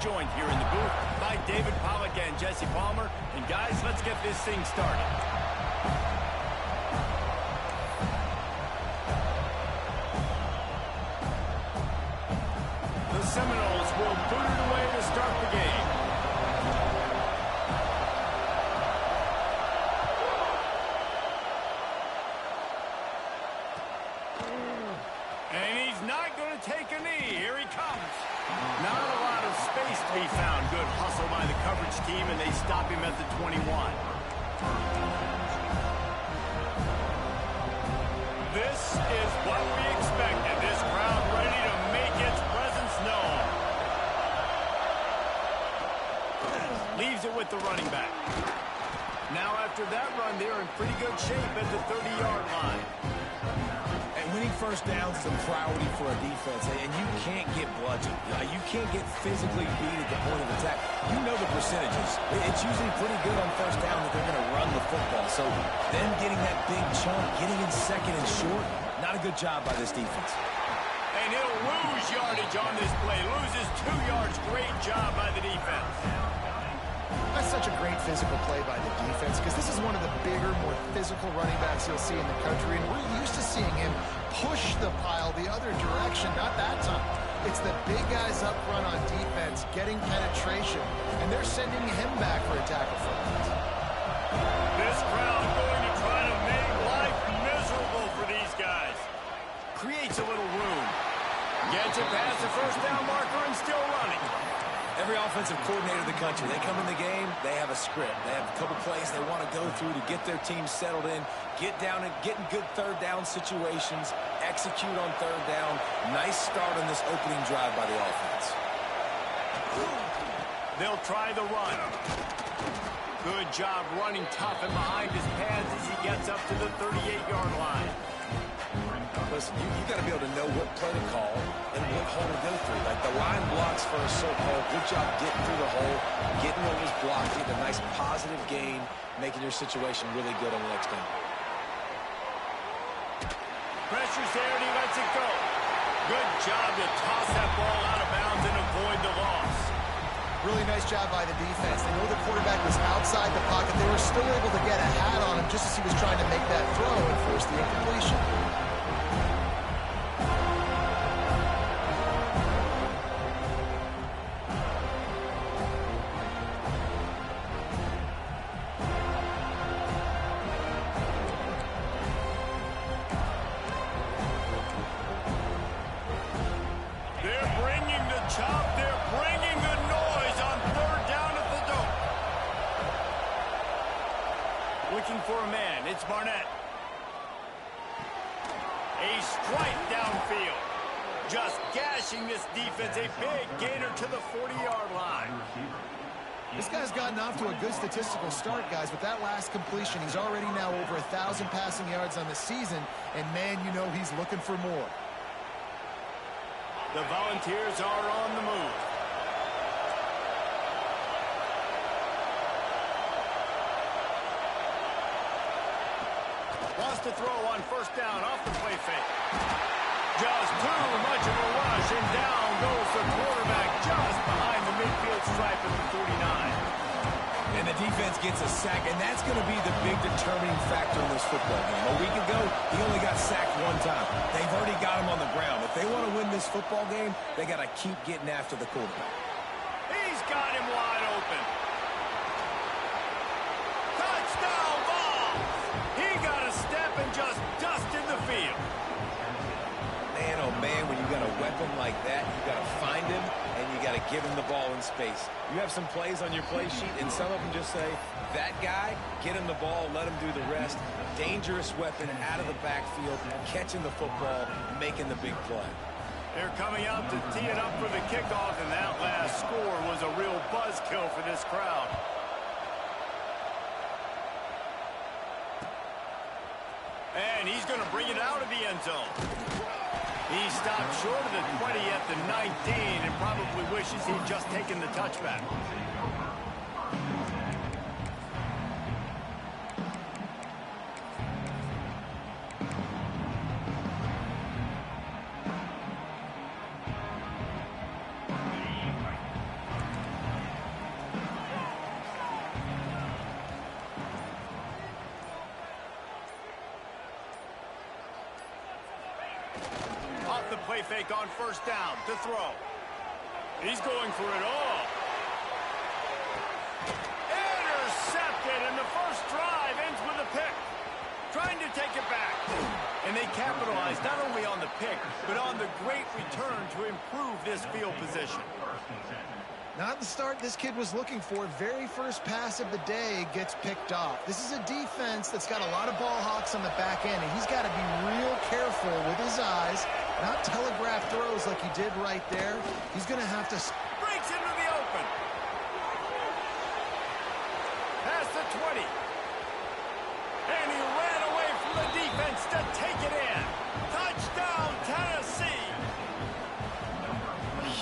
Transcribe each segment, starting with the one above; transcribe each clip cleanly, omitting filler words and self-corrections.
joined here in the booth by David Pollack and Jesse Palmer. And guys, let's get this thing started. The Seminoles will boot it away to start the game. And he's not going to take a knee. Here he comes. Not a lot of space to be found. Good hustle by the coverage team, and they stop him at the 21. This is what we expected. This crowd ready to make its presence known. Leaves it with the running back. Now after that run, they're in pretty good shape at the 30-yard line. And winning first downs is a priority for a defense, and you can't get bludgeoned. You can't get physically beat at the point of attack. You know the percentages. It's usually pretty good on first down that they're going to run the football. So them getting that big chunk, getting in second and short, not a good job by this defense. And he'll lose yardage on this play. Loses 2 yards. Great job by the defense. That's such a great physical play by the defense because this is one of the bigger, more physical running backs you'll see in the country, and we're used to seeing him push the pile the other direction. Not that time. It's the big guys up front on defense getting penetration, and they're sending him back for a tackle for it. This crowd going to try to make life miserable for these guys. Creates a little room. Gets it past the first down marker and still running. Every offensive coordinator in the country, they come in the game, they have a script. They have a couple plays they want to go through to get their team settled in, get down and get in good third down situations, execute on third down. Nice start on this opening drive by the offense. They'll try the run. Good job running tough and behind his pads as he gets up to the 38-yard line. Listen, you got to be able to know what play to call and what hole to go through. Like the line blocks for a certain hole. Good job getting through the hole, getting what was blocked, getting a nice positive gain, making your situation really good on the next down. Pressure's there and he lets it go. Good job to toss that ball out of bounds and avoid the loss. Really nice job by the defense. They know the quarterback was outside the pocket. They were still able to get a hat on him just as he was trying to make that throw and force the incompletion. Looking for a man. It's Barnett. A strike downfield. Just gashing this defense. A big gainer to the 40-yard line. This guy's gotten off to a good statistical start, guys. With that last completion, he's already now over 1,000 passing yards on the season. And, man, you know he's looking for more. The Volunteers are on the move. Wants to throw on first down off the play fake. Just too much of a rush, and down goes the quarterback just behind the midfield stripe at the 49. And the defense gets a sack, and that's going to be the big determining factor in this football game. A week ago, he only got sacked one time. They've already got him on the ground. If they want to win this football game, they got to keep getting after the quarterback. He's got him wide open. Touchdown ball! He got a step and just dusted the field. Man, oh man, when you got a weapon like that, you got to find him, and you got to give him the ball in space. You have some plays on your play sheet, and some of them just say, that guy, get him the ball, let him do the rest. Dangerous weapon out of the backfield, catching the football, making the big play. They're coming out to tee it up for the kickoff, and that last score was a real buzzkill for this crowd. And he's going to bring it out of the end zone. He stopped short of the 20 at the 19 and probably wishes he'd just taken the touchback. play fake on first down to throw. He's going for it all. Intercepted, and the first drive ends with a pick. Trying to take it back. And they capitalize not only on the pick, but on the great return to improve this field position. Not the start this kid was looking for. Very first pass of the day gets picked off. This is a defense that's got a lot of ball hawks on the back end, and he's got to be real careful with his eyes, not telegraph throws like he did right there. He's going to have to... Breaks into the open. Past the 20. And he ran away from the defense to take it in. Touchdown, Tennessee.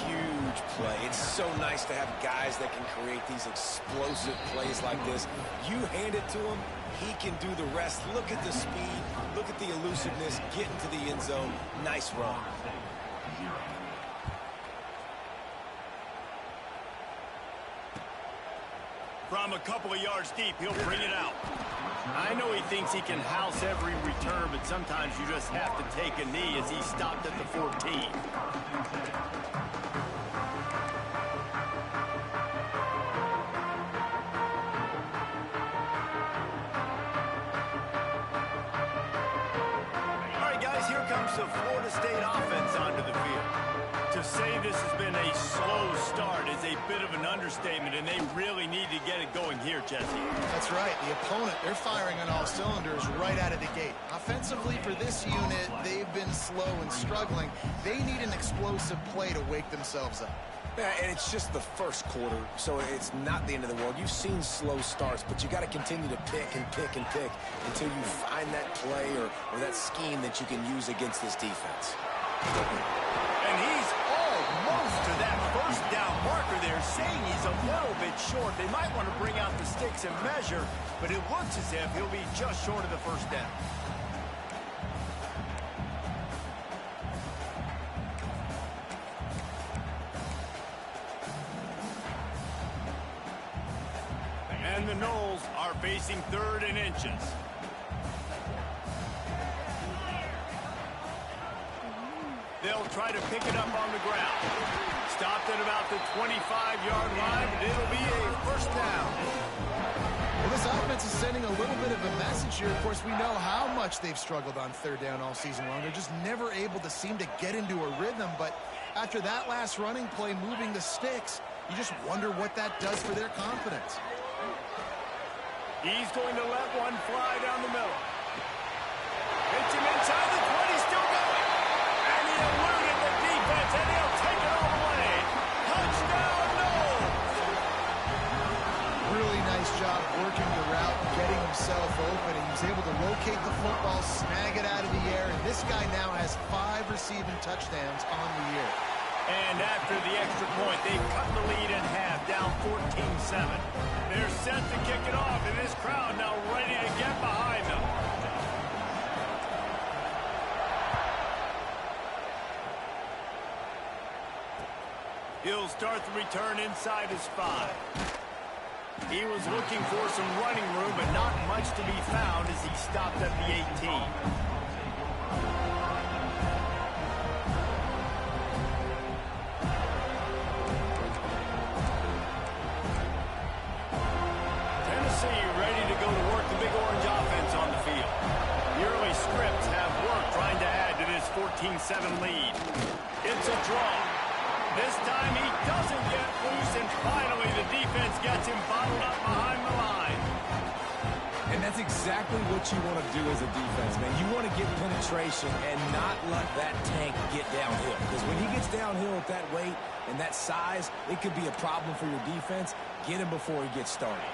Huge play. It's so nice to have guys that can create these explosive plays like this. You hand it to him, he can do the rest. Look at the speed. Look at the elusiveness. Get into the end zone. Nice run. From a couple of yards deep, he'll bring it out. I know he thinks he can house every return, but sometimes you just have to take a knee as he stopped at the 14. All right, guys, here comes the Florida State offense onto the field. To say this has been a slow start is a bit of an understatement, and they really need to get it going here, Jesse. That's right. The opponent, they're firing on all cylinders right out of the gate. Offensively for this unit, they've been slow and struggling. They need an explosive play to wake themselves up. Yeah, and it's just the first quarter, so it's not the end of the world. You've seen slow starts, but you got to continue to pick and pick and pick until you find that play or that scheme that you can use against this defense. And he's almost to that first down marker there, saying he's a little bit short. They might want to bring out the sticks and measure, but it looks as if he'll be just short of the first down. And the Noles are facing 3rd and inches. They'll try to pick it up on the ground. Stopped at about the 25-yard line, but it'll be a first down. Well, this offense is sending a little bit of a message here. Of course, we know how much they've struggled on 3rd down all season long. They're just never able to seem to get into a rhythm. But after that last running play, moving the sticks, you just wonder what that does for their confidence. He's going to let one fly down the middle. Hits him inside the 20, still going. And he eluded the defense, and he'll take it all the way. Touchdown, Noles! Really nice job working the route, getting himself open, and he was able to locate the football, snag it out of the air, and this guy now has 5 receiving touchdowns on the year. And after the extra point, they cut the lead in half, down 14-7. They're set to kick it off, and this crowd now ready to get behind them. He'll start the return inside his 5. He was looking for some running room, but not much to be found as he stopped at the 18. Ready to go to work the Big Orange offense on the field. The early scripts have worked trying to add to this 14-7 lead. It's a draw. This time he doesn't get loose, and finally the defense gets him bottled up behind the line. And that's exactly what you want to do as a defense, man. You want to get penetration and not let that tank get downhill. Because when he gets downhill at that weight and that size, it could be a problem for your defense. Get him before he gets started.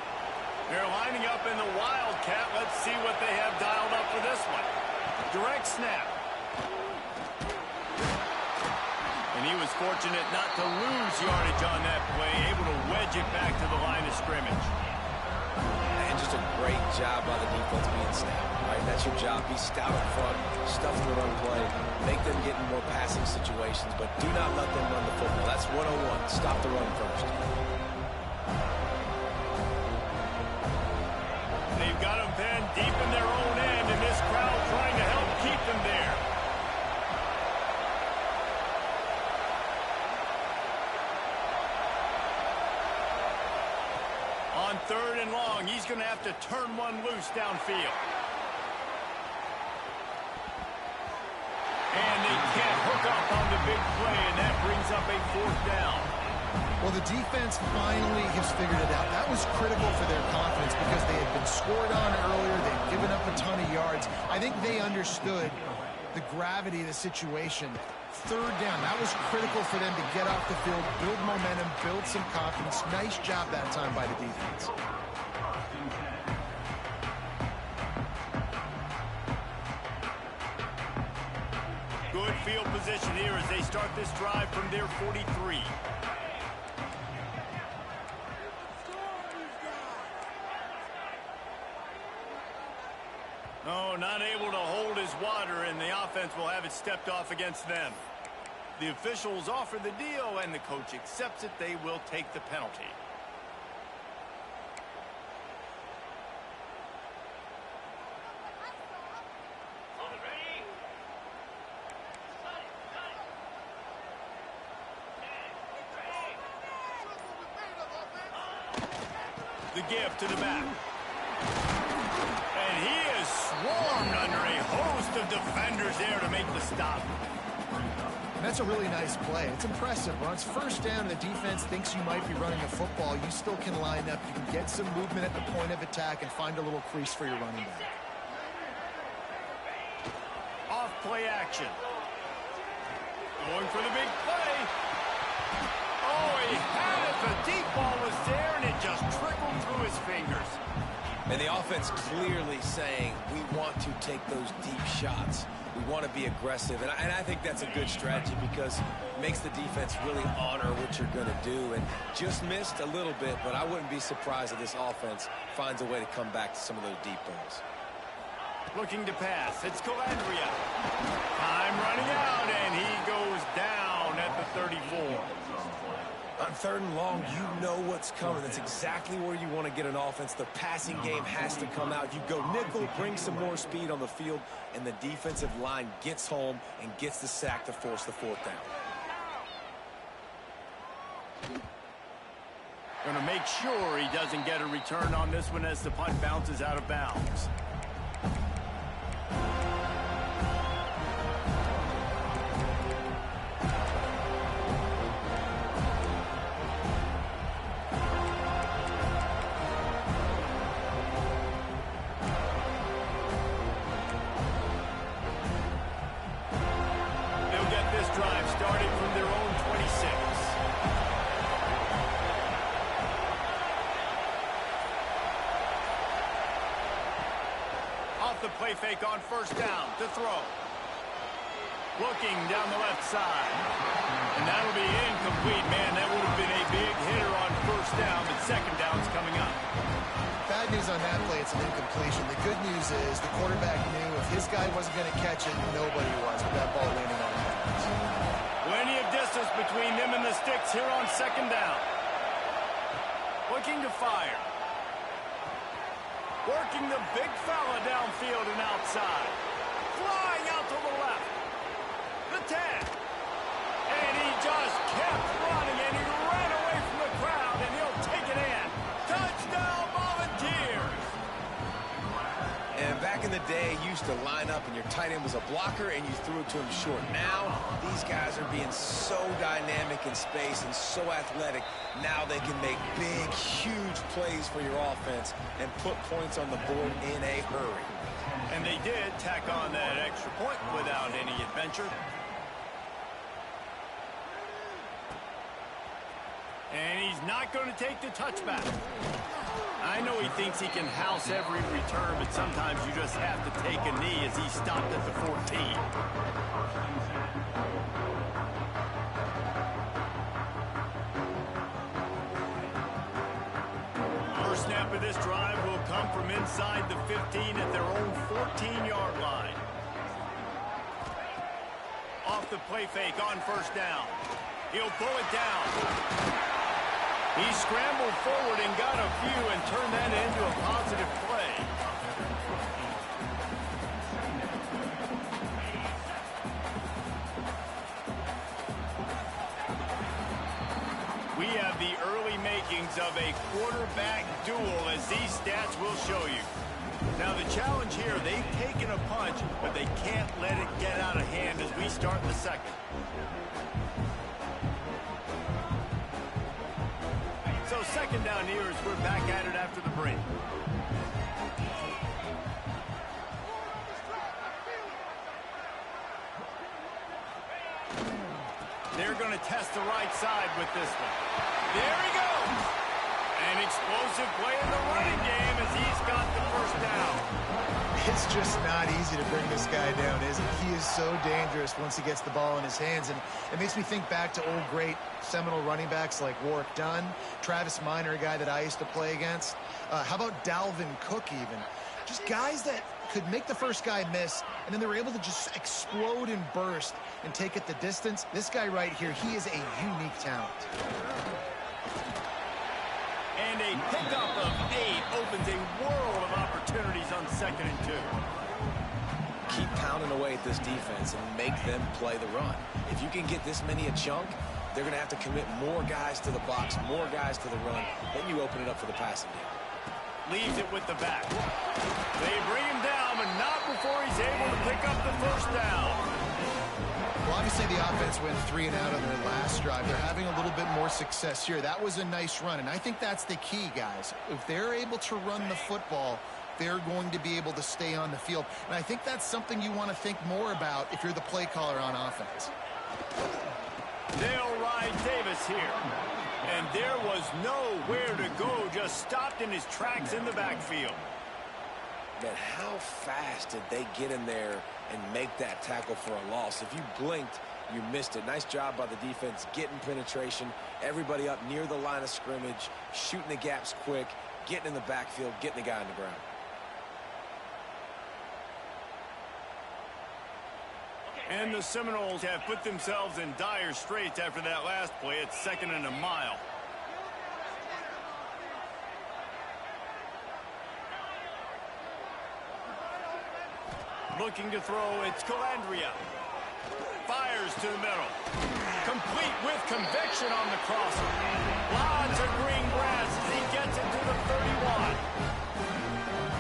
They're lining up in the Wildcat. Let's see what they have dialed up for this one. Direct snap. And he was fortunate not to lose yardage on that play, able to wedge it back to the line of scrimmage. And just a great job by the defense being stout. Right? That's your job. Be stout up front, stuff the run play, make them get in more passing situations, but do not let them run the football. That's 101. Stop the run first. They've got them pinned deep in their own end, and this crowd trying to help keep them there. 3rd and long. He's going to have to turn one loose downfield. And they can't hook up on the big play, and that brings up a 4th down. Well, the defense finally has figured it out. That was critical for their confidence because they had been scored on earlier. They'd given up a ton of yards. I think they understood the gravity of the situation. 3rd down, that was critical for them to get off the field, build momentum, build some confidence. Nice job that time by the defense. Good field position here as they start this drive from their 43. Oh, not able to hold his water, and the offense will have it stepped off against them. The officials offer the deal, and the coach accepts it. They will take the penalty. The give to the back. And he is swarmed under a host of defenders there to make the stop. That's a really nice play. It's impressive. When it's 1st down and the defense thinks you might be running the football, you still can line up. You can get some movement at the point of attack and find a little crease for your running back. Off play action. Going for the big play. Oh, he had it. The deep ball was there, and it just trickled through his fingers. And the offense clearly saying, we want to take those deep shots. We want to be aggressive. And I think that's a good strategy because it makes the defense really honor what you're going to do. And just missed a little bit, but I wouldn't be surprised if this offense finds a way to come back to some of those deep balls. Looking to pass. It's Calandria. Time running out, and he goes down at the 34. On 3rd and long, you know what's coming. That's exactly where you want to get an offense. The passing game has to come out. You go nickel, bring some more speed on the field, and the defensive line gets home and gets the sack to force the 4th down. Going to make sure he doesn't get a return on this one as the punt bounces out of bounds. The play fake on 1st down to throw. Looking down the left side. And that'll be incomplete. Man, that would have been a big hitter on 1st down, but 2nd down's coming up. Bad news on that play, it's an incompletion. The good news is the quarterback knew if his guy wasn't going to catch it, nobody was with that ball landing on his hands. Plenty of distance between them and the sticks here on 2nd down. Looking to fire. Working the big fella downfield and outside. Flying out to the left. The 10. And he just kept running, and he ran away from the crowd, and he'll take it in. Touchdown, Volunteers! And back in the day, you used to line up, and your tight end was a blocker, and you threw it to him short. Now, these guys are being so dynamic in space and so athletic. Now they can make big, huge plays for your offense and put points on the board in a hurry. And they did tack on that extra point without any adventure. And he's not going to take the touchback. I know he thinks he can house every return, but sometimes you just have to take a knee as he stopped at the 14. First snap of this drive will come from inside the 15 at their own 14-yard line. Off the play fake on 1st down. He'll pull it down. He scrambled forward and got a few and turned that into a positive play. We have the early makings signs of a quarterback duel, as these stats will show you. Now, the challenge here, they've taken a punch, but they can't let it get out of hand as we start the second. So second down here as we're back at it after the break. They're going to test the right side with this one. There he goes. An explosive play in the running game as he's got the first down. It's just not easy to bring this guy down, is it? He is so dangerous once he gets the ball in his hands. And it makes me think back to old great Seminole running backs like Warwick Dunn, Travis Minor, a guy that I used to play against. How about Dalvin Cook even? Just guys that could make the first guy miss, and then they were able to just explode and burst and take it the distance. This guy right here, he is a unique talent. And a pickup of 8 opens a world of opportunities on 2nd and 2. Keep pounding away at this defense and make them play the run. If you can get this many a chunk, they're going to have to commit more guys to the box, more guys to the run. Then you open it up for the passing game. Leaves it with the back. They bring him down, but not before he's able to pick up the first down. Well, obviously the offense went 3 and out on their last drive. They're having a little bit more success here. That was a nice run, and I think that's the key, guys. If they're able to run the football, they're going to be able to stay on the field. And I think that's something you want to think more about if you're the play caller on offense. They'll ride Davis here. And there was nowhere to go, just stopped in his tracks in the backfield. Man, how fast did they get in there and make that tackle for a loss? If you blinked, you missed it. Nice job by the defense, getting penetration, everybody up near the line of scrimmage, shooting the gaps quick, getting in the backfield, getting the guy on the ground. And the Seminoles have put themselves in dire straits after that last play. It's 2nd and a mile. Looking to throw, it's Calandria. Fires to the middle. Complete with conviction on the crosser. Lots of green grass as he gets it to the 31.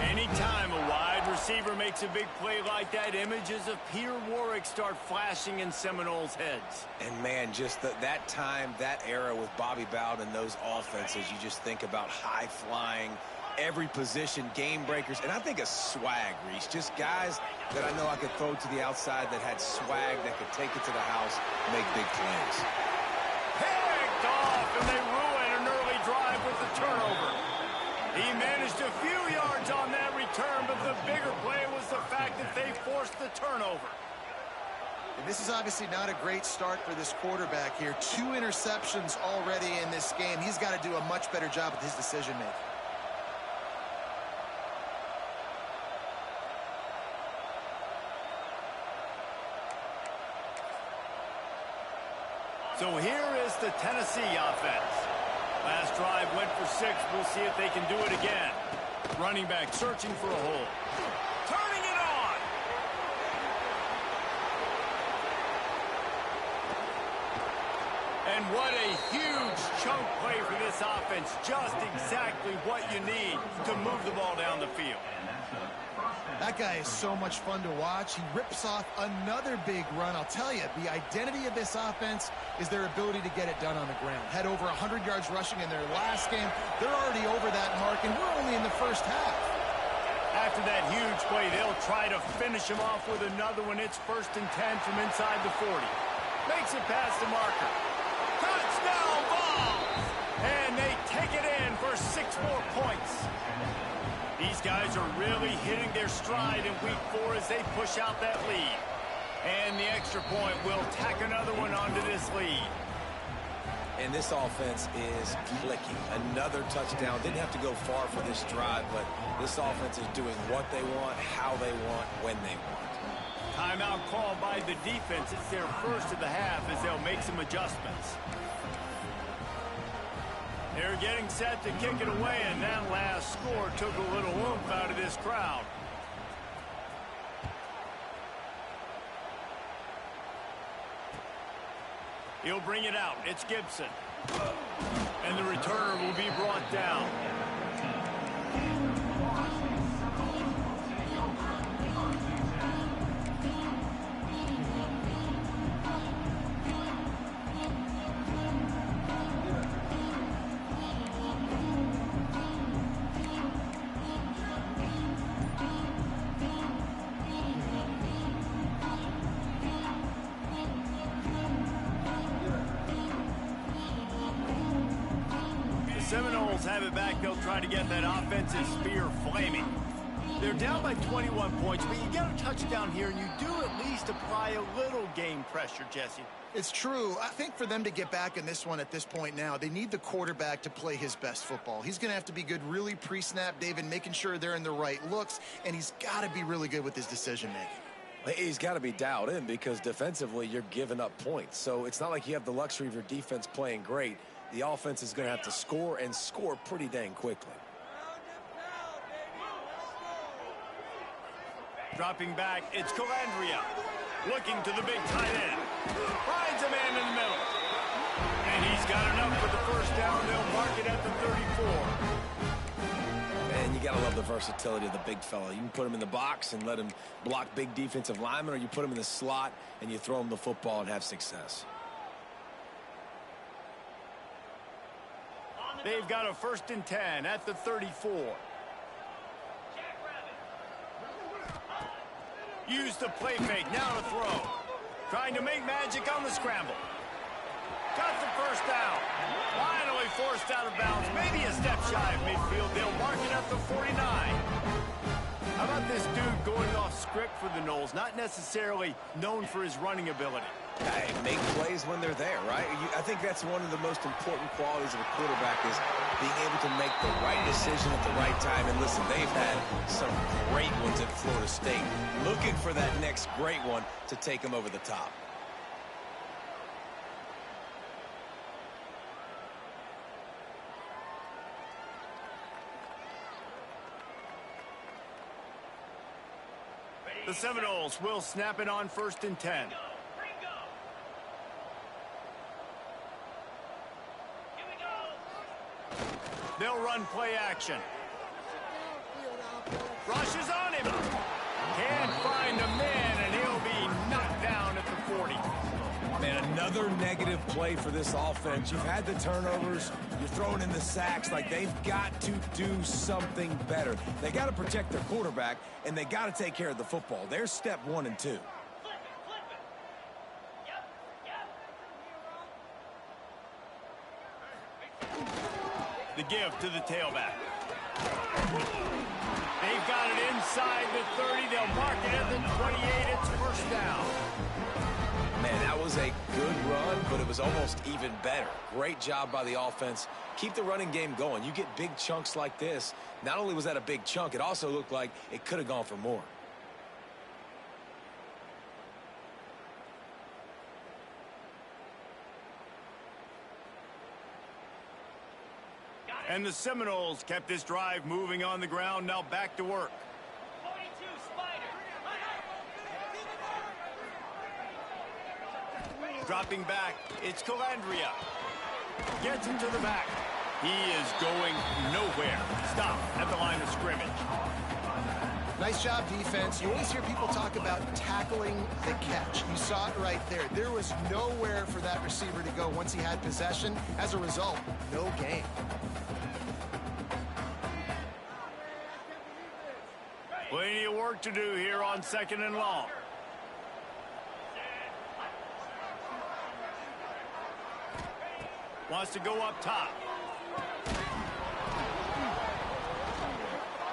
Anytime a wide receiver makes a big play like that, images of Peter Warwick start flashing in Seminoles' heads. And, man, just that time, that era with Bobby Bowden and those offenses, you just think about high-flying, every position, game breakers, and I think of swag, Reese. Just guys that I know I could throw to the outside that had swag that could take it to the house, make big plays. Picked off, and they ruin an early drive with the turnover. He managed a few yards on that return, but the bigger play was the fact that they forced the turnover. And this is obviously not a great start for this quarterback here. 2 interceptions already in this game. He's got to do a much better job with his decision-making. So here is the Tennessee offense. Last drive went for 6. We'll see if they can do it again. Running back searching for a hole. Turning it on. And what a huge chunk play for this offense. Just exactly what you need to move the ball down the field. That guy is so much fun to watch. He rips off another big run. I'll tell you, the identity of this offense is their ability to get it done on the ground. Had over 100 yards rushing in their last game. They're already over that mark, and we're only in the first half. After that huge play, they'll try to finish him off with another one. It's 1st and 10 from inside the 40. Makes it past the marker. Touchdown ball! And they take it in for 6 more points. These guys are really hitting their stride in week 4 as they push out that lead. And the extra point will tack another one onto this lead. And this offense is clicking. Another touchdown. Didn't have to go far for this drive, but this offense is doing what they want, how they want, when they want. Timeout called by the defense. It's their first of the half as they'll make some adjustments. They're getting set to kick it away, and that last score took a little oomph out of this crowd. He'll bring it out. It's Gibson. And the returner will be brought down. Seminoles have it back. They'll try to get that offensive spear flaming. They're down by 21 points, but you get a touchdown here, and you do at least apply a little game pressure, Jesse. It's true. I think for them to get back in this one at this point now, they need the quarterback to play his best football. He's going to have to be good really pre-snap, David, making sure they're in the right looks, and he's got to be really good with his decision-making. He's got to be dialed in because defensively you're giving up points. So it's not like you have the luxury of your defense playing great. The offense is going to have to score and score pretty dang quickly. Dropping back, it's Calandria. Looking to the big tight end. Finds a man in the middle. And he's got enough for the first down. They'll mark it at the 34. And you got to love the versatility of the big fella. You can put him in the box and let him block big defensive linemen, or you put him in the slot and you throw him the football and have success. They've got a 1st and 10 at the 34. Use the play fake, now to throw. Trying to make magic on the scramble. Got the first down. Finally forced out of bounds. Maybe a step shy of midfield. They'll mark it at the 49. How about this dude going off script for the Noles? Not necessarily known for his running ability. Hey, make plays when they're there, right? I think that's one of the most important qualities of a quarterback is being able to make the right decision at the right time. And listen, they've had some great ones at Florida State. Looking for that next great one to take them over the top. The Seminoles will snap it on 1st and 10. They'll run play action. Rushes on him. Can't find a man, and he'll be knocked down at the 40. Man, another negative play for this offense. You've had the turnovers. You're throwing in the sacks. Like, they've got to do something better. They got to protect their quarterback, and they got to take care of the football. There's step 1 and 2. The give to the tailback. They've got it inside the 30. They'll mark it at the 28. It's 1st down. Man, that was a good run, but it was almost even better. Great job by the offense. Keep the running game going. You get big chunks like this. Not only was that a big chunk, it also looked like it could have gone for more. And the Seminoles kept this drive moving on the ground. Now back to work. 42 Spider. Dropping back, it's Calandria. Gets him to the back. He is going nowhere. Stop at the line of scrimmage. Nice job, defense. You always hear people talk about tackling the catch. You saw it right there. There was nowhere for that receiver to go once he had possession. As a result, no gain. Plenty of work to do here on 2nd and long. Wants to go up top.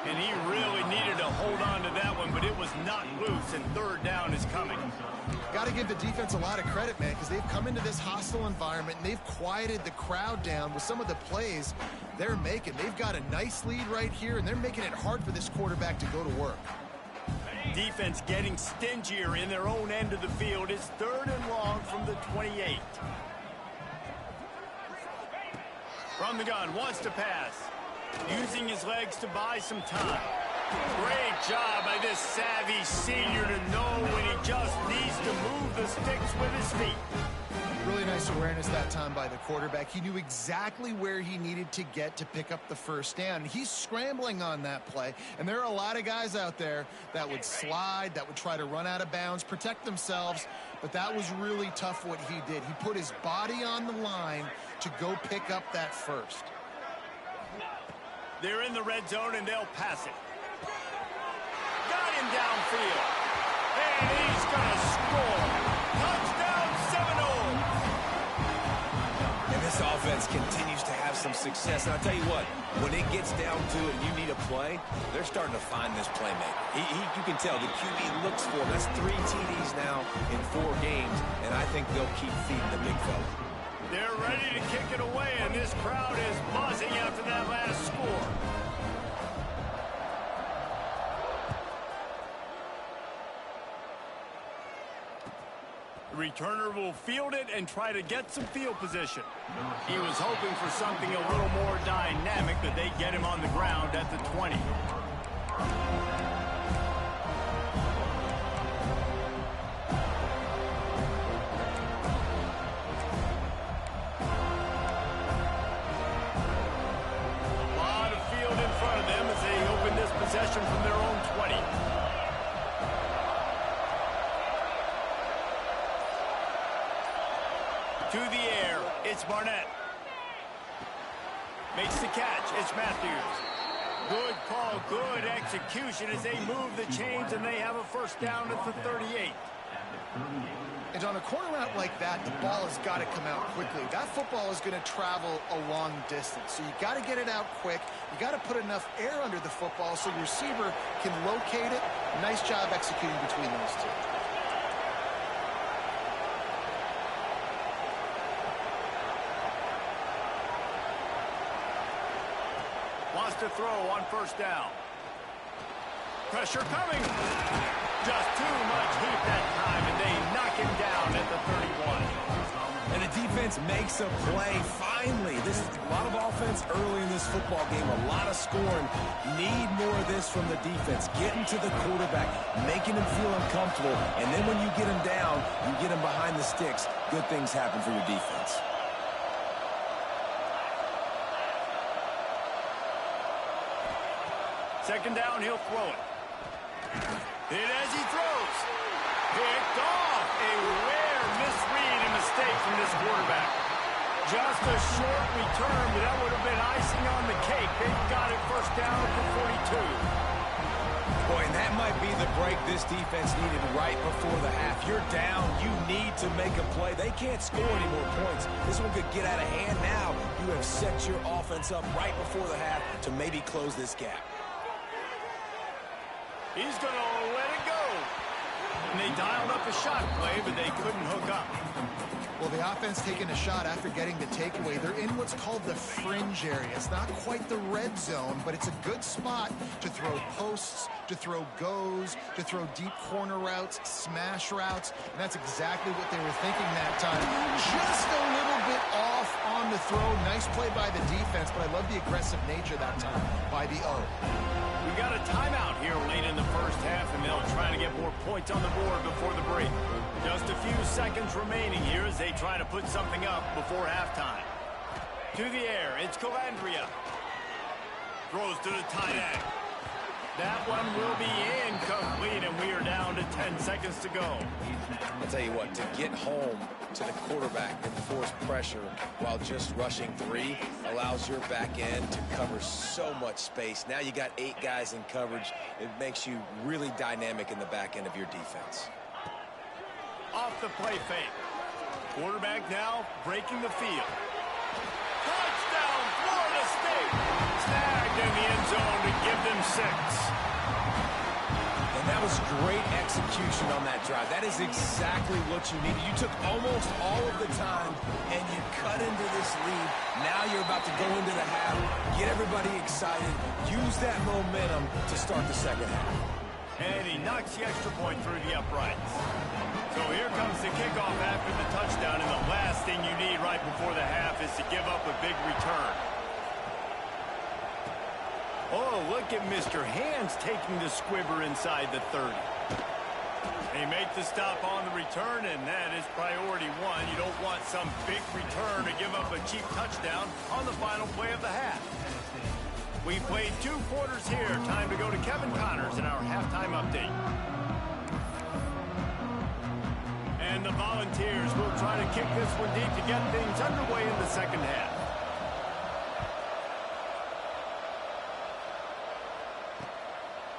And he really needed to hold on to that one, but it was not loose, and 3rd down is coming. Got to give the defense a lot of credit, man, because they've come into this hostile environment, and they've quieted the crowd down with some of the plays they're making. They've got a nice lead right here, and they're making it hard for this quarterback to go to work. Defense getting stingier in their own end of the field. It's 3rd and long from the 28. From the gun, wants to pass. Using his legs to buy some time. Great job by this savvy senior to know when he just needs to move the sticks with his feet. Really nice awareness that time by the quarterback. He knew exactly where he needed to get to pick up the first down. He's scrambling on that play, and there are a lot of guys out there that would slide, that would try to run out of bounds, protect themselves, but that was really tough what he did. He put his body on the line to go pick up that first. They're in the red zone, and they'll pass it. Got him downfield, and he's going to score. Touchdown, Seminoles! And this offense continues to have some success. And I'll tell you what, when it gets down to it and you need a play, they're starting to find this playmaker. You can tell the QB looks for him. That's 3 TDs now in 4 games, and I think they'll keep feeding the big fella. They're ready to kick it away, and this crowd is buzzing after that last score. The returner will field it and try to get some field position. He was hoping for something a little more dynamic, but they get him on the ground at the 20. A lot of field in front of them as they open this possession from their own 20. To the air, it's Barnett. Makes the catch, it's Matthews. Good call, good execution as they move the chains, and they have a first down at the 38. And on a corner route like that, the ball has got to come out quickly. That football is going to travel a long distance, so you got to get it out quick. You got to put enough air under the football so your receiver can locate it. Nice job executing between those two. Wants to throw on first down. Pressure coming. Just too much heat that time, and they knock him down at the 31. And the defense makes a play finally. This is a lot of offense early in this football game, a lot of scoring. Need more of this from the defense. Getting to the quarterback, making him feel uncomfortable, and then when you get him down, you get him behind the sticks, good things happen for your defense. Second down, he'll throw it. Hit as he throws. Picked off. A rare misread and mistake from this quarterback. Just a short return, but that would have been icing on the cake. They've got it first down at the 42. Boy, and that might be the break this defense needed right before the half. You're down. You need to make a play. They can't score any more points. This one could get out of hand now. You have set your offense up right before the half to maybe close this gap. He's going to let it go. And they dialed up a shot play, but they couldn't hook up. Well, the offense taking a shot after getting the takeaway. They're in what's called the fringe area. It's not quite the red zone, but it's a good spot to throw posts, to throw goes, to throw deep corner routes, smash routes. And that's exactly what they were thinking that time. Just a little bit off on the throw. Nice play by the defense, but I love the aggressive nature that time by the O. We got a timeout here late in the first half, and they'll try to get more points on the board before the break. Just a few seconds remaining here as they try to put something up before halftime. To the air, it's Calandria. Throws to the tight end. That one will be incomplete, and we are down to 10 seconds to go. I'll tell you what, to get home to the quarterback and force pressure while just rushing 3 allows your back end to cover so much space. Now you got 8 guys in coverage. It makes you really dynamic in the back end of your defense. Off the play fake. Quarterback now breaking the field. Touchdown, Florida State. Snagged in the end zone to give them 6. And that was great execution on that drive. That is exactly what you needed. You took almost all of the time, and you cut into this lead. Now you're about to go into the half, get everybody excited, use that momentum to start the second half. And he knocks the extra point through the uprights. So here comes the kickoff after the touchdown, and the last thing you need right before the half is to give up a big return. Oh, look at Mr. Hands taking the squibber inside the 30. They make the stop on the return, and that is priority one. You don't want some big return to give up a cheap touchdown on the final play of the half. We played 2 quarters here. Time to go to Kevin Connors in our halftime update. And the Volunteers will try to kick this one deep to get things underway in the second half.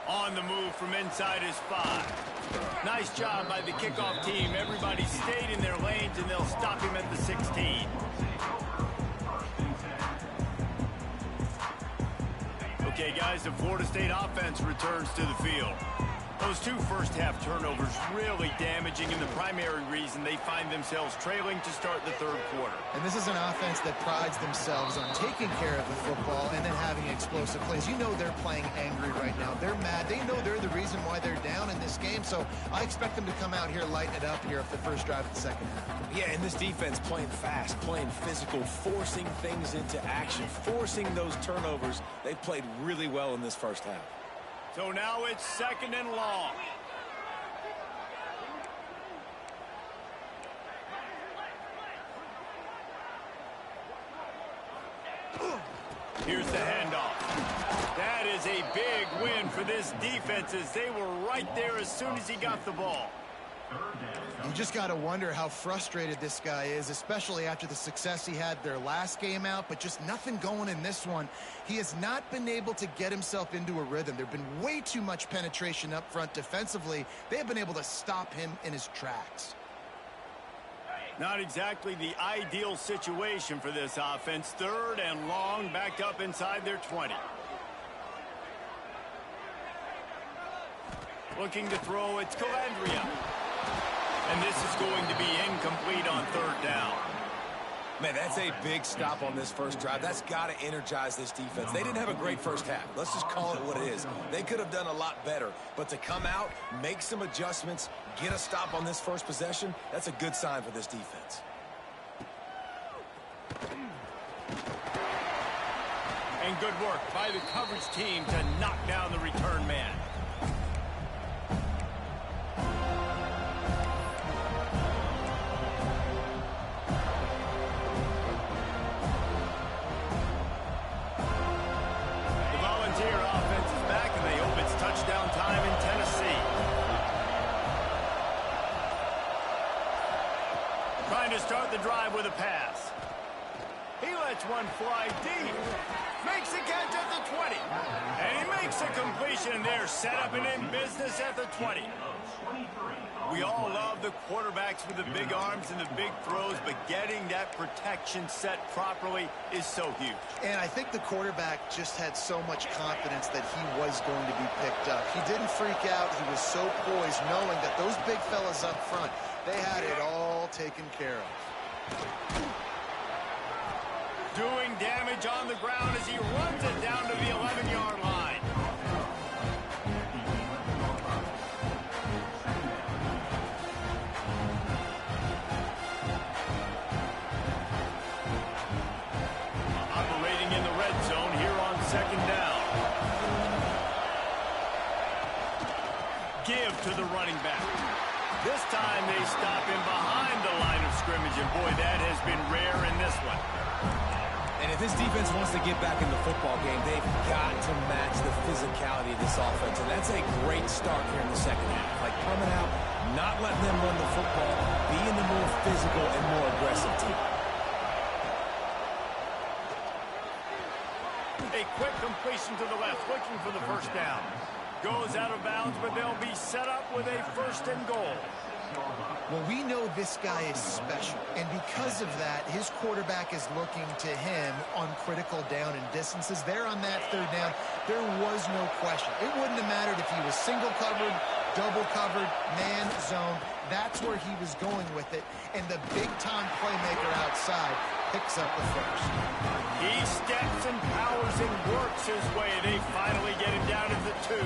On the move from inside is 5. Nice job by the kickoff team. Everybody stayed in their lanes, and they'll stop him at the 16. Okay, guys, the Florida State offense returns to the field. Those 2 first-half turnovers really damaging, and the primary reason they find themselves trailing to start the third quarter. And this is an offense that prides themselves on taking care of the football and then having explosive plays. You know they're playing angry right now. They're mad. They know they're the reason why they're down in this game, so I expect them to come out here, lighten it up here for the first drive of the second half. Yeah, and this defense playing fast, playing physical, forcing things into action, forcing those turnovers. They played really well in this first half. So now it's 2nd and long. Here's the handoff. That is a big win for this defense, as they were right there as soon as he got the ball. You just got to wonder how frustrated this guy is, especially after the success he had their last game out, but just nothing going in this one. He has not been able to get himself into a rhythm. There have been way too much penetration up front defensively. They have been able to stop him in his tracks. Not exactly the ideal situation for this offense. 3rd and long, backed up inside their 20. Looking to throw, it's Calandria. And this is going to be incomplete on 3rd down. Man, that's a big stop on this first drive. That's got to energize this defense. They didn't have a great first half. Let's just call it what it is. They could have done a lot better. But to come out, make some adjustments, get a stop on this first possession, that's a good sign for this defense. And good work by the coverage team to knock down the return man. Touchdown time in Tennessee. Trying to start the drive with a pass. He lets one fly deep. Makes the catch at the 20. And he makes a completion there. Set up and in business at the 20. We all love the quarterbacks with the big arms and the big throws, but getting that protection set properly is so huge. And I think the quarterback just had so much confidence that he was going to be picked up. He didn't freak out. He was so poised, knowing that those big fellas up front, they had it all taken care of. Doing damage on the ground as he runs it down to the 11-yard line. Operating in the red zone here on 2nd down. Give to the running back. This time they stop him behind the line of scrimmage, and boy, that has been rare in this one. And if this defense wants to get back in the football game, they've got to match the physicality of this offense. And that's a great start here in the second half. Like coming out, not letting them run the football, being the more physical and more aggressive team. A quick completion to the left, looking for the first down. Goes out of bounds, but they'll be set up with a 1st and goal. Well, we know this guy is special, and because of that, his quarterback is looking to him on critical down and distances. There on that 3rd down, there was no question. It wouldn't have mattered if he was single covered, double covered, man zone. That's where he was going with it, and the big-time playmaker outside picks up the first. He steps and powers and works his way. They finally get him down to the 2.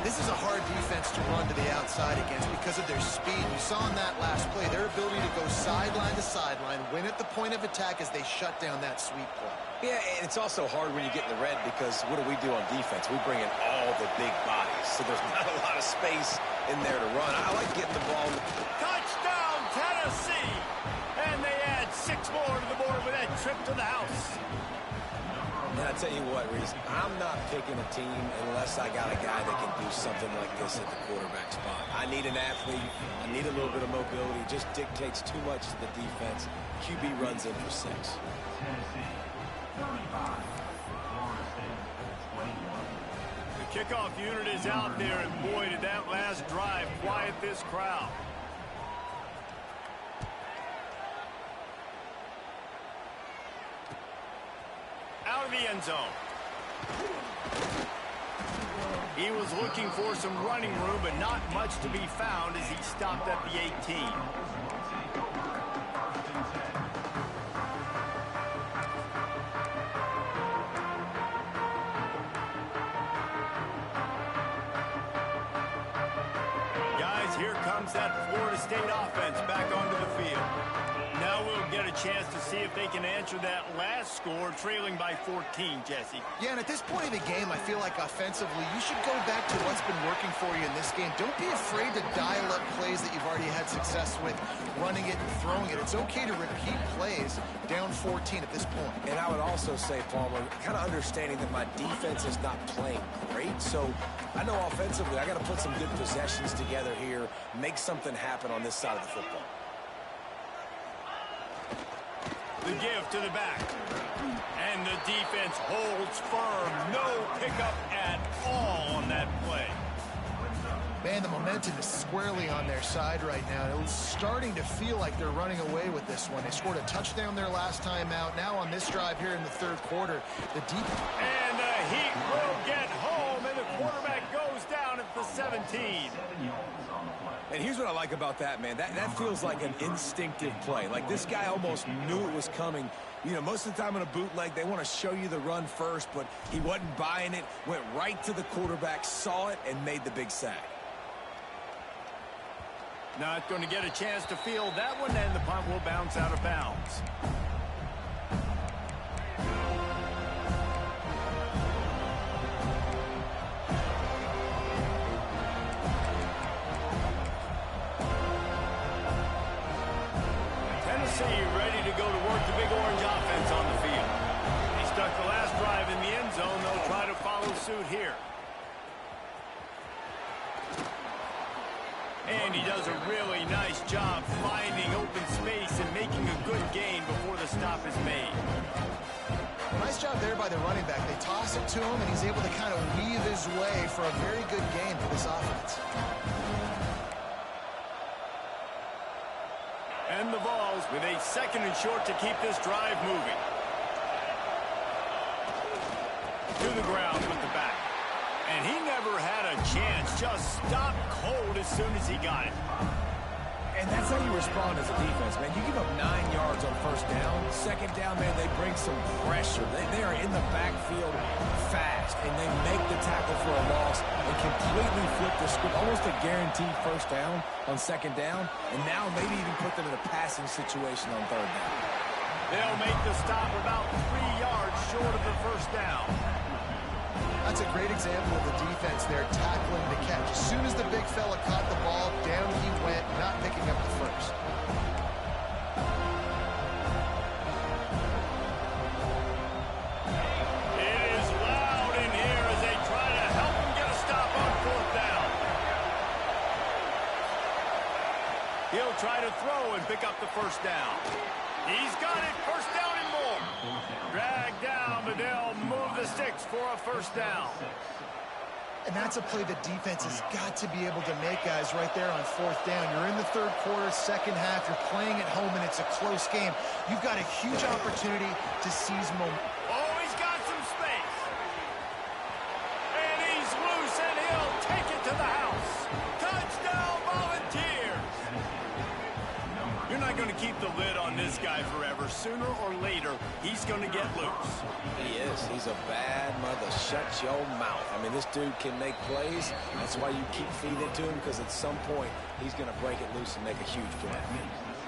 This is a hard defense to run to the outside against because of their speed. You saw in that last play their ability to go sideline to sideline, win at the point of attack as they shut down that sweep play. Yeah, and it's also hard when you get in the red because what do we do on defense? We bring in all the big bodies, so there's not a lot of of space in there to run. I like getting the ball. Touchdown, Tennessee! And they add 6 more to the board with that trip to the house. And I tell you what, Reese, I'm not picking a team unless I got a guy that can do something like this at the quarterback spot. I need an athlete. I need a little bit of mobility. It just dictates too much to the defense. QB runs in for 6. The kickoff unit is out there, and boy, did that last drive quiet this crowd. Out of the end zone. He was looking for some running room, but not much to be found as he stopped at the 18. Guys, here comes that Florida State offense back onto the field. Now we'll get a chance to see if they can answer that last score, trailing by 14, Jesse. Yeah, and at this point of the game, I feel like offensively, you should go back to what's been working for you in this game. Don't be afraid to dial up plays that you've already had success with, running it and throwing it. It's okay to repeat plays down 14 at this point. And I would also say, Palmer, kind of understanding that my defense is not playing great, so I know offensively I got to put some good possessions together here, make something happen on this side of the football. The give to the back. And the defense holds firm. No pickup at all on that play. Man, the momentum is squarely on their side right now. It's starting to feel like they're running away with this one. They scored a touchdown their last time out. Now on this drive here in the third quarter, the deep... And the Heat will get home, and the quarterback goes down at the 17. And here's what I like about that, man. That feels like an instinctive play. Like this guy almost knew it was coming. You know, most of the time in a bootleg, they want to show you the run first, but he wasn't buying it, went right to the quarterback, saw it, and made the big sack. Not going to get a chance to field that one, and the punt will bounce out of bounds. Tennessee ready to go to work the big orange offense on the field. He stuck the last drive in the end zone. They'll try to follow suit here. And he does a really nice job finding open space and making a good gain before the stop is made. Nice job there by the running back. They toss it to him, and he's able to kind of weave his way for a very good gain for this offense. And the Vols with a 2nd and short to keep this drive moving. To the ground with the back. And he never had a chance. Just stopped cold as soon as he got it. And that's how you respond as a defense, man. You give up 9 yards on first down. Second down, man, they bring some pressure. They are in the backfield fast, and they make the tackle for a loss and completely flip the script. Almost a guaranteed first down on second down, and now maybe even put them in a passing situation on third down. They'll make the stop about 3 yards short of the first down. That's a great example of the defense there tackling the catch. As soon as the big fella caught the ball, down he went, not picking up the first. It is loud in here as they try to help him get a stop on 4th down. He'll try to throw and pick up the first down. He's got it, first down and more. Dragged down, but they'll move the sticks for a first down. And that's a play the defense has got to be able to make, guys, right there on 4th down. You're in the third quarter, second half. You're playing at home, and it's a close game. You've got a huge opportunity to seize momentum. Oh, he's got some space. And he's loose, and he'll take it to the house. Touchdown, Volunteers. You're not going to keep the lid on this guy forever. Sooner or later, he's going to get loose. He is. He's a bad mother. Shut your mouth. I mean, this dude can make plays. That's why you keep feeding it to him, because at some point, he's going to break it loose and make a huge play.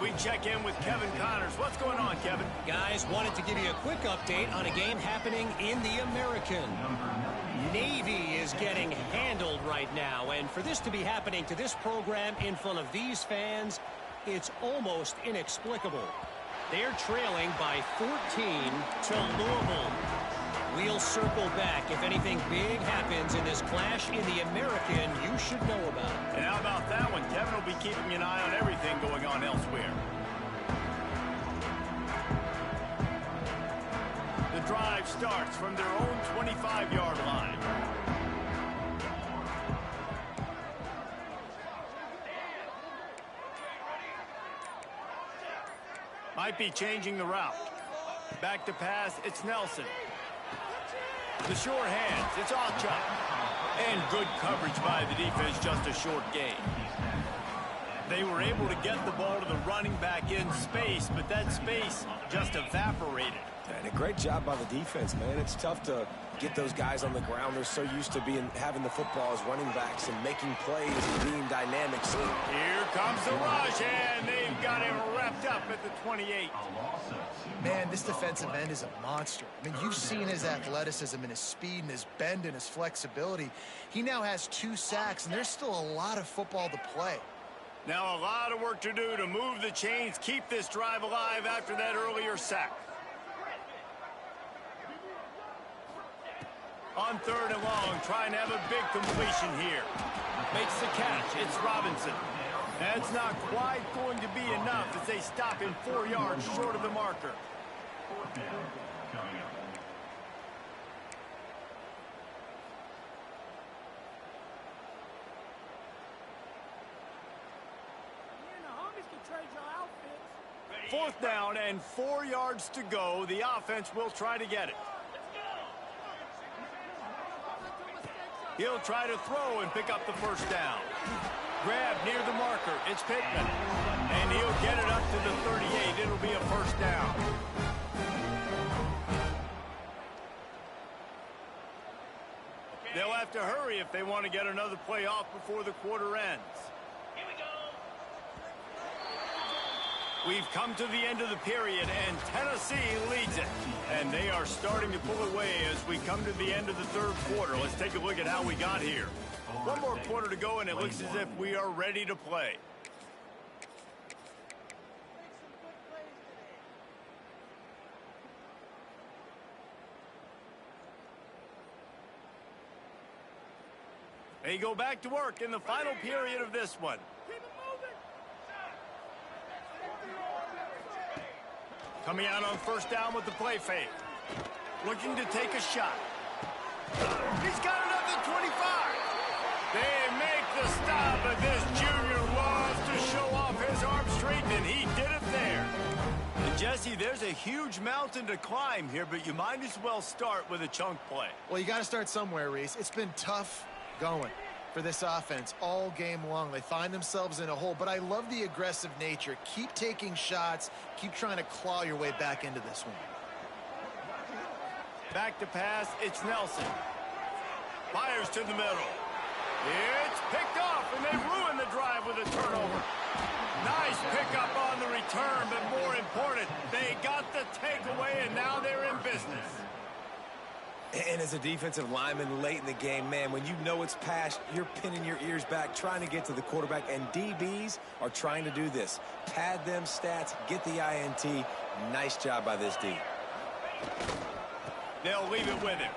We check in with Kevin Connors. What's going on, Kevin? Guys, wanted to give you a quick update on a game happening in the American. Navy is getting handled right now, and for this to be happening to this program in front of these fans, it's almost inexplicable. They're trailing by 14 to Louisville. We'll circle back if anything big happens in this clash in the American you should know about. And how about that one? Kevin will be keeping an eye on everything going on elsewhere. The drive starts from their own 25-yard line. Might be changing the route. Back to pass, it's Nelson. The short hands, it's Alchuk. And good coverage by the defense, just a short gain. They were able to get the ball to the running back in space, but that space just evaporated. And a great job by the defense, man. It's tough to get those guys on the ground. They're so used to having the football as running backs and making plays and being dynamic. So here comes the rush, and they've got him wrapped up at the 28. Man, this defensive end is a monster. I mean, you've seen his athleticism and his speed and his bend and his flexibility. He now has 2 sacks, and there's still a lot of football to play. Now a lot of work to do to move the chains, keep this drive alive after that earlier sack. On 3rd and long, trying to have a big completion here. Makes the catch. It's Robinson. That's not quite going to be enough as they stop him 4 yards short of the marker. Fourth down and 4 yards to go. The offense will try to get it. He'll try to throw and pick up the first down. Grab near the marker. It's Pittman. And he'll get it up to the 38. It'll be a first down. They'll have to hurry if they want to get another play off before the quarter ends. We've come to the end of the period, and Tennessee leads it. And they are starting to pull away as we come to the end of the 3rd quarter. Let's take a look at how we got here. 1 more quarter to go, and it looks as if we are ready to play. They go back to work in the final period of this one. Coming out on 1st down with the play fake. Looking to take a shot. He's got it up at 25. They make the stop, but this junior loves to show off his arm strength, and he did it there. And Jesse, there's a huge mountain to climb here, but you might as well start with a chunk play. Well, you got to start somewhere, Reese. It's been tough going for this offense all game long. They find themselves in a hole, but I love the aggressive nature. Keep taking shots. Keep trying to claw your way back into this one. Back to pass, it's Nelson. Fires to the middle. It's picked off, and they ruin the drive with a turnover. Nice pickup on the return, but more important, they got the takeaway, and now they're in business. And as a defensive lineman late in the game, man, when you know it's past, you're pinning your ears back, trying to get to the quarterback, and DBs are trying to do this. Pad them stats, get the INT. Nice job by this D. They'll leave it with him.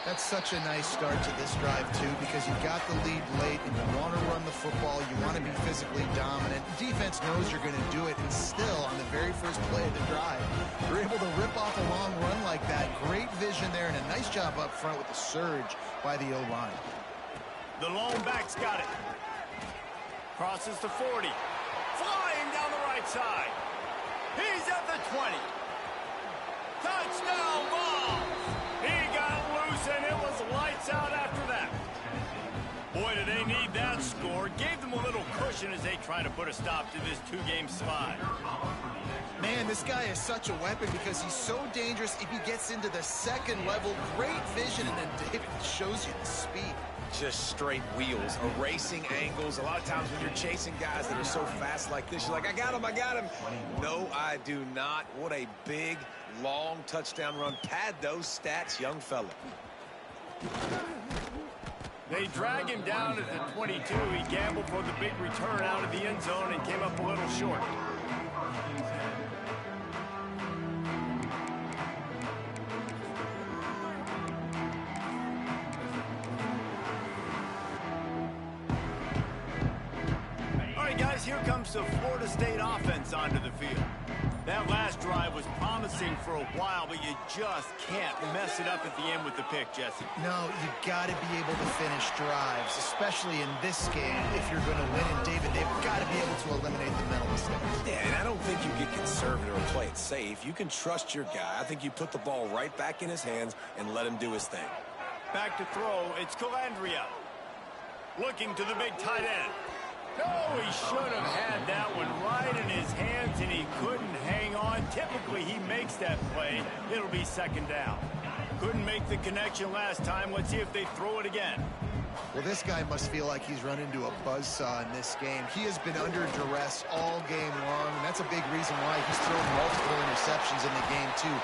That's such a nice start to this drive, too, because you got the lead late and you want to run the football. You want to be physically dominant. Defense knows you're going to do it, and still, on the very first play of the drive, you're able to rip off a long run like that. Great vision there, and a nice job up front with the surge by the O-line. The lone back's got it. Crosses the 40. Flying down the right side. He's at the 20. Touchdown ball. He got loose, and it was lights out after that. Boy, do they need that score. Gave them a little cushion as they try to put a stop to this 2-game slide. Man, this guy is such a weapon because he's so dangerous if he gets into the second level. Great vision, and then David shows you the speed. just straight wheels, erasing angles. A lot of times when you're chasing guys that are so fast like this, you're like, I got him, I got him. No, I do not. What a big, long touchdown run. Pad those stats, young fella. They drag him down at the 22. He gambled for the big return out of the end zone and came up a little short. Here comes the Florida State offense onto the field. That last drive was promising for a while, but you just can't mess it up at the end with the pick, Jesse. No, you got to be able to finish drives, especially in this game. If you're going to win, and David, they've got to be able to eliminate the mental mistakes. Yeah, and I don't think you get conservative or play it safe. You can trust your guy. I think you put the ball right back in his hands and let him do his thing. Back to throw, it's Calandria. Looking to the big tight end. No, he should have had that one right in his hands, and he couldn't hang on. Typically, he makes that play. It'll be second down. Couldn't make the connection last time. Let's see if they throw it again. Well, this guy must feel like he's run into a buzzsaw in this game. He has been under duress all game long, and that's a big reason why he's thrown multiple interceptions in the game, too.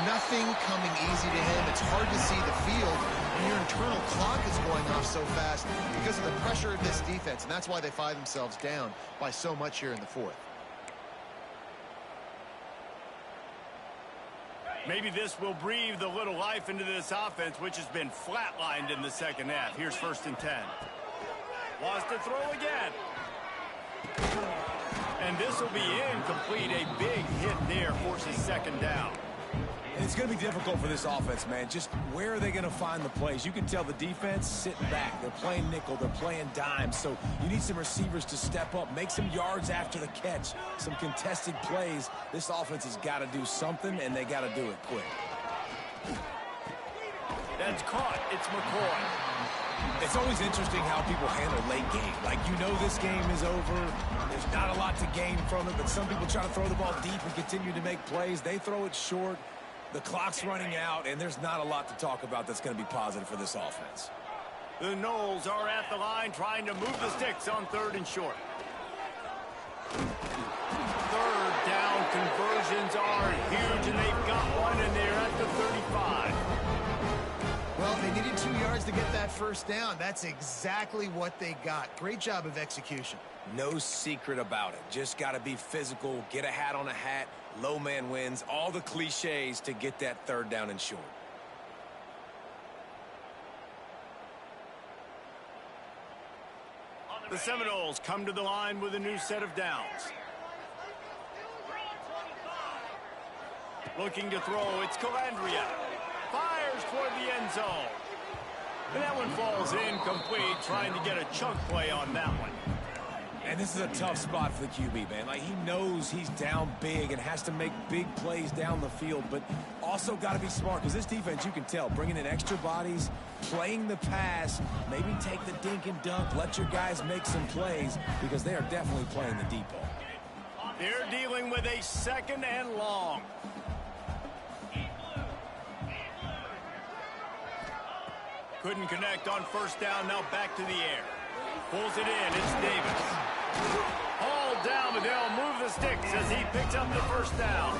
Nothing coming easy to him. It's hard to see the field, and your internal clock is going off so fast because of the pressure of this defense, and that's why they find themselves down by so much here in the fourth. Maybe this will breathe a little life into this offense, which has been flatlined in the second half. Here's 1st and 10. Wants to throw again. And this will be incomplete. A big hit there forces second down. And it's going to be difficult for this offense, man. Just where are they going to find the plays? You can tell the defense sitting back. They're playing nickel. They're playing dime. So you need some receivers to step up, make some yards after the catch, some contested plays. This offense has got to do something, and they got to do it quick. That's caught. It's McCoy. It's always interesting how people handle late game. Like, you know this game is over. There's not a lot to gain from it, but some people try to throw the ball deep and continue to make plays. They throw it short. The clock's running out, and there's not a lot to talk about that's going to be positive for this offense. The Knowles are at the line trying to move the sticks on 3rd and short. 3rd down conversions are huge, and they've got one in there at the 35. Well, they needed 2 yards to get that first down. That's exactly what they got. Great job of execution. No secret about it. Just got to be physical, get a hat on a hat, low man wins, all the cliches to get that 3rd down and short. The Seminoles come to the line with a new set of downs. Looking to throw, it's Calandria. Fires toward the end zone. And that one falls incomplete, trying to get a chunk play on that one. And this is a tough spot for the QB, man. Like, he knows he's down big and has to make big plays down the field, but also got to be smart because this defense, you can tell, bringing in extra bodies, playing the pass, maybe take the dink and dunk, let your guys make some plays because they are definitely playing the deep ball. They're dealing with a 2nd and long. Couldn't connect on 1st down, now back to the air. Pulls it in, it's Davis. All down, but they'll move the sticks as he picks up the 1st down.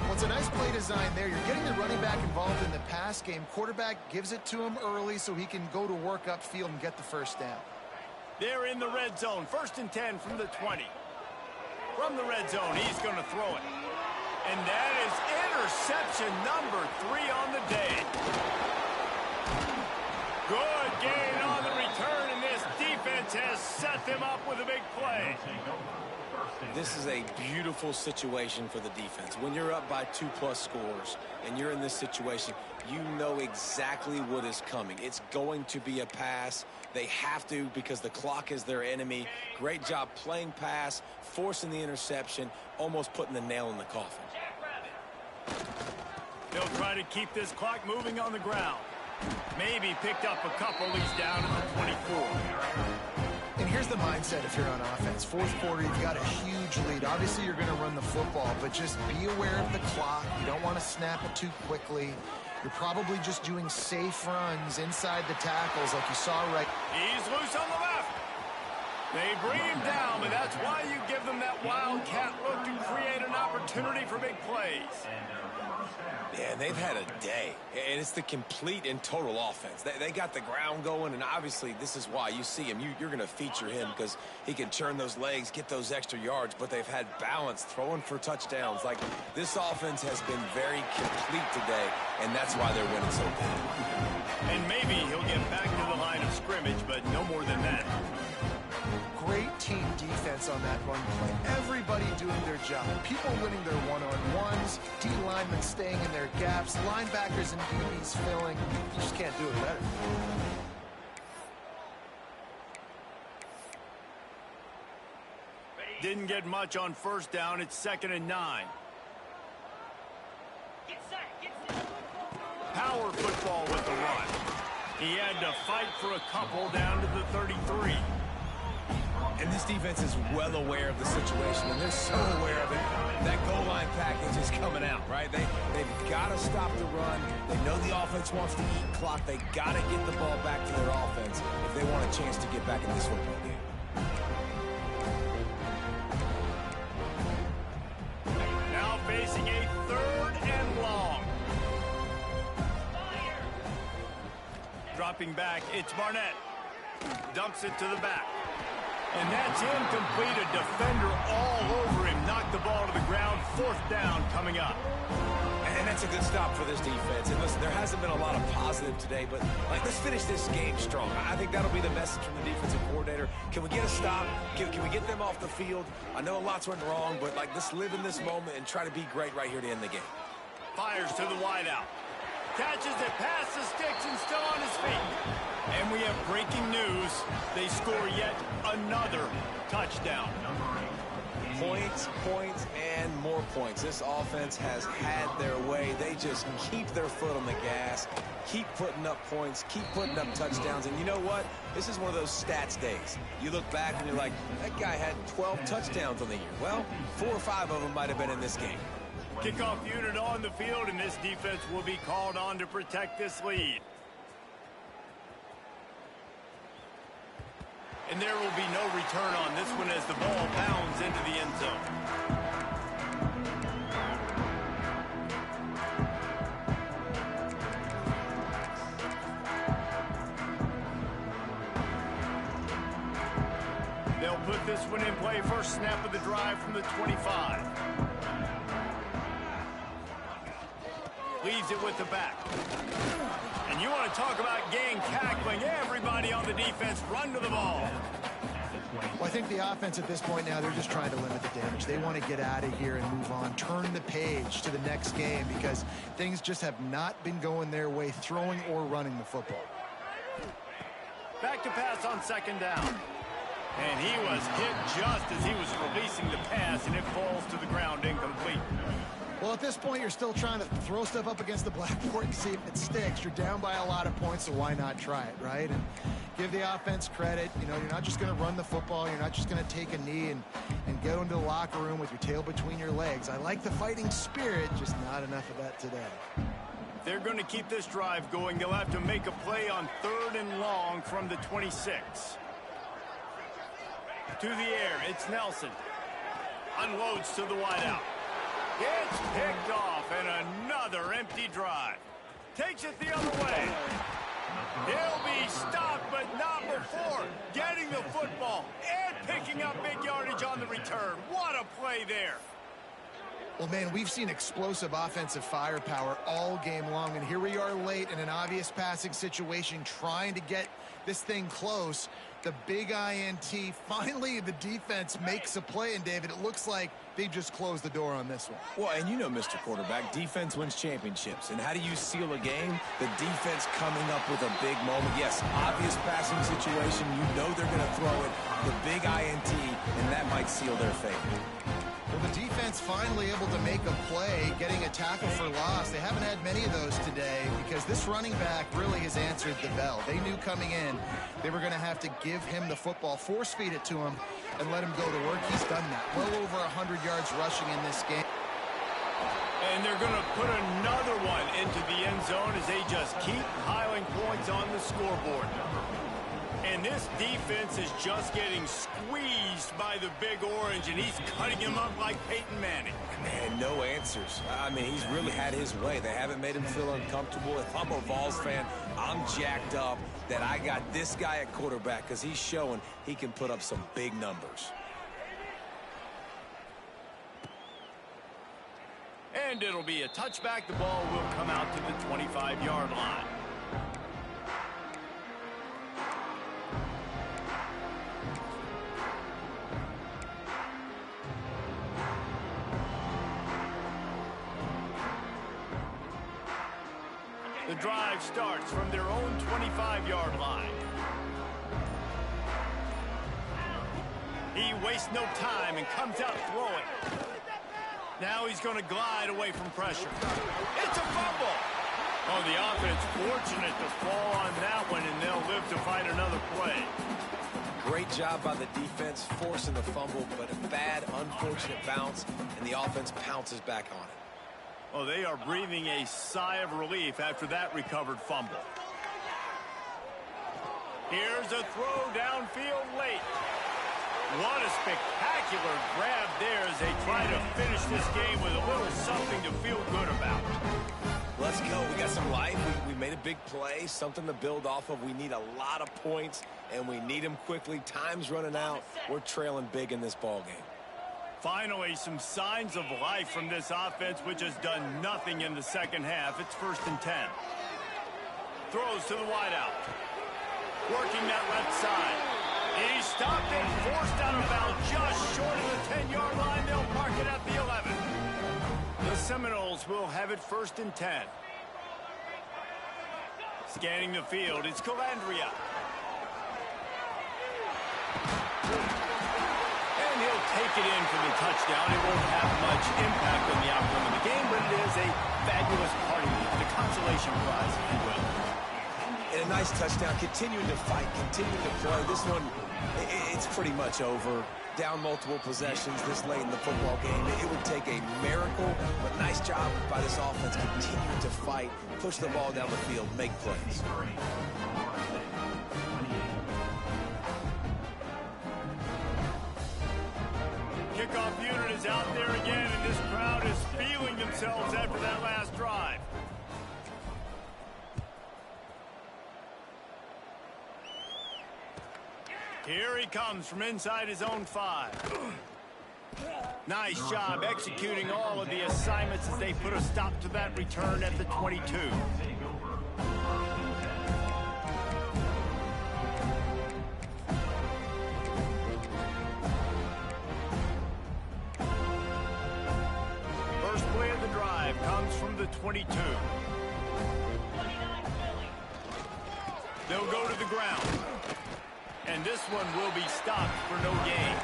Well, it's a nice play design there. You're getting the running back involved in the pass game. Quarterback gives it to him early so he can go to work upfield and get the 1st down. They're in the red zone, 1st and 10 from the 20. From the red zone, he's going to throw it. And that is interception number 3 on the day. Good gain on the return, and this defense has set them up with a big play. This is a beautiful situation for the defense. When you're up by 2+ scores and you're in this situation, you know exactly what is coming. It's going to be a pass. They have to because the clock is their enemy. Great job playing pass, forcing the interception, almost putting the nail in the coffin. They'll try to keep this clock moving on the ground. Maybe picked up a couple. He's down at the 24. And here's the mindset if you're on offense. 4th quarter, you've got a huge lead. Obviously, you're going to run the football, but just be aware of the clock. You don't want to snap it too quickly. You're probably just doing safe runs inside the tackles like you saw right. He's loose on the left. They bring him down, but that's why you give them that wildcat look to create an opportunity for big plays. Yeah, they've had a day, and it's the complete and total offense. They got the ground going, and obviously this is why you see him. You're going to feature him because he can churn those legs, get those extra yards, but they've had balance, throwing for touchdowns. Like, this offense has been very complete today, and that's why they're winning so big. And maybe he'll get back to the line of scrimmage, but no more than that. Great team defense on that run play. Everybody doing their job. People winning their one-on-ones, D linemen staying in their gaps, linebackers and DBs filling. You just can't do it better. Didn't get much on first down. It's 2nd and 9. Power football with the run. He had to fight for a couple down to the 33. And this defense is well aware of the situation, and they're so aware of it. That goal line package is coming out, right? They've got to stop the run. They know the offense wants to eat clock. They got to get the ball back to their offense if they want a chance to get back in this football game. Now facing a 3rd and long. Dropping back, it's Barnett. Dumps it to the back. And that's incomplete. A defender all over him. Knocked the ball to the ground. 4th down coming up. And that's a good stop for this defense. And listen, there hasn't been a lot of positive today, but let's finish this game strong. I think that'll be the message from the defensive coordinator. Can we get a stop? Can we get them off the field? I know a lot's went wrong, but let's live in this moment and try to be great right here to end the game. Fires to the wideout. Catches it past the sticks and still on his feet. And we have breaking news. They score yet another touchdown. Points, and more points. This offense has had their way. They just keep their foot on the gas, keep putting up points, keep putting up touchdowns. And you know what? This is one of those stats days. You look back and you're like, that guy had 12 touchdowns on the year. Well, 4 or 5 of them might have been in this game. Kickoff unit on the field, and this defense will be called on to protect this lead. And there will be no return on this one as the ball bounds into the end zone. They'll put this one in play. First snap of the drive from the 25. Leaves it with the back. And you want to talk about gang tackling. Everybody on the defense run to the ball. Well, I think the offense at this point now, they're just trying to limit the damage. They want to get out of here and move on, turn the page to the next game because things just have not been going their way, throwing or running the football. Back to pass on 2nd down. And he was hit just as he was releasing the pass, and it falls to the ground incomplete. Well, at this point, you're still trying to throw stuff up against the blackboard and see if it sticks. You're down by a lot of points, so why not try it, right? And give the offense credit. You know, you're not just going to run the football. You're not just going to take a knee and go into the locker room with your tail between your legs. I like the fighting spirit, just not enough of that today. They're going to keep this drive going. They'll have to make a play on 3rd and long from the 26. To the air, it's Nelson. Unloads to the wideout. It's picked off, and another empty drive. Takes it the other way. He'll be stopped, but not before getting the football and picking up big yardage on the return. What a play there. Well, man, we've seen explosive offensive firepower all game long, and here we are late in an obvious passing situation trying to get this thing close. The big INT, finally the defense makes a play, and David, it looks like they just closed the door on this one. Well, and you know, Mr. Quarterback, defense wins championships. And how do you seal a game? The defense coming up with a big moment. Yes, obvious passing situation. You know they're going to throw it. The big INT, and that might seal their fate. Well, the defense finally able to make a play, getting a tackle for loss. They haven't had many of those today because this running back really has answered the bell. They knew coming in they were going to have to give him the football, force feed it to him, and let him go to work. He's done that. Well over 100 yards rushing in this game. And they're going to put another one into the end zone as they just keep piling points on the scoreboard. And this defense is just getting squeezed by the Big Orange, and he's cutting him up like Peyton Manning. Man, no answers. I mean, he's really had his way. They haven't made him feel uncomfortable. If I'm a Vols fan, I'm jacked up that I got this guy at quarterback because he's showing he can put up some big numbers. And it'll be a touchback. The ball will come out to the 25-yard line. The drive starts from their own 25-yard line. He wastes no time and comes out throwing. Now he's going to glide away from pressure. It's a fumble. Oh, the offense fortunate to fall on that one, and they'll live to fight another play. Great job by the defense forcing the fumble, but a bad, unfortunate bounce, and the offense pounces back on it. Oh, they are breathing a sigh of relief after that recovered fumble. Here's a throw downfield late. What a spectacular grab there as they try to finish this game with a little something to feel good about. Let's go. We got some life. We made a big play, something to build off of. We need a lot of points, and we need them quickly. Time's running out. We're trailing big in this ball game. Finally, some signs of life from this offense, which has done nothing in the second half. It's 1st and 10. Throws to the wideout. Working that left side. He stopped and forced out of bounds just short of the 10-yard line. They'll mark it at the 11. The Seminoles will have it 1st and 10. Scanning the field, it's Calandria. And he'll take it in for the touchdown. It won't have much impact on the outcome of the game, but it is a fabulous party lead, the consolation prize, if you will. And a nice touchdown, continuing to fight, continuing to play. This one, it's pretty much over. Down multiple possessions this late in the football game. It would take a miracle, but nice job by this offense continuing to fight, push the ball down the field, make plays. Kickoff unit is out there again, and this crowd is feeling themselves after that last drive. Here he comes from inside his own 5. Nice job executing all of the assignments as they put a stop to that return at the 22. First play of the drive comes from the 22. They'll go to the ground. And this one will be stopped for no gain.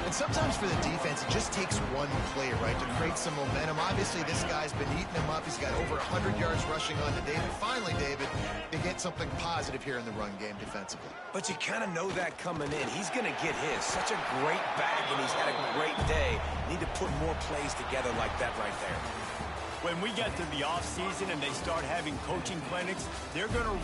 And sometimes for the defense, it just takes one play, right, to create some momentum. Obviously, this guy's been eating him up. He's got over 100 yards rushing on to David. Finally, David, they get something positive here in the run game defensively. But you kind of know that coming in. He's going to get his. Such a great back, and he's had a great day. Need to put more plays together like that right there. When we get to the offseason and they start having coaching clinics, they're going to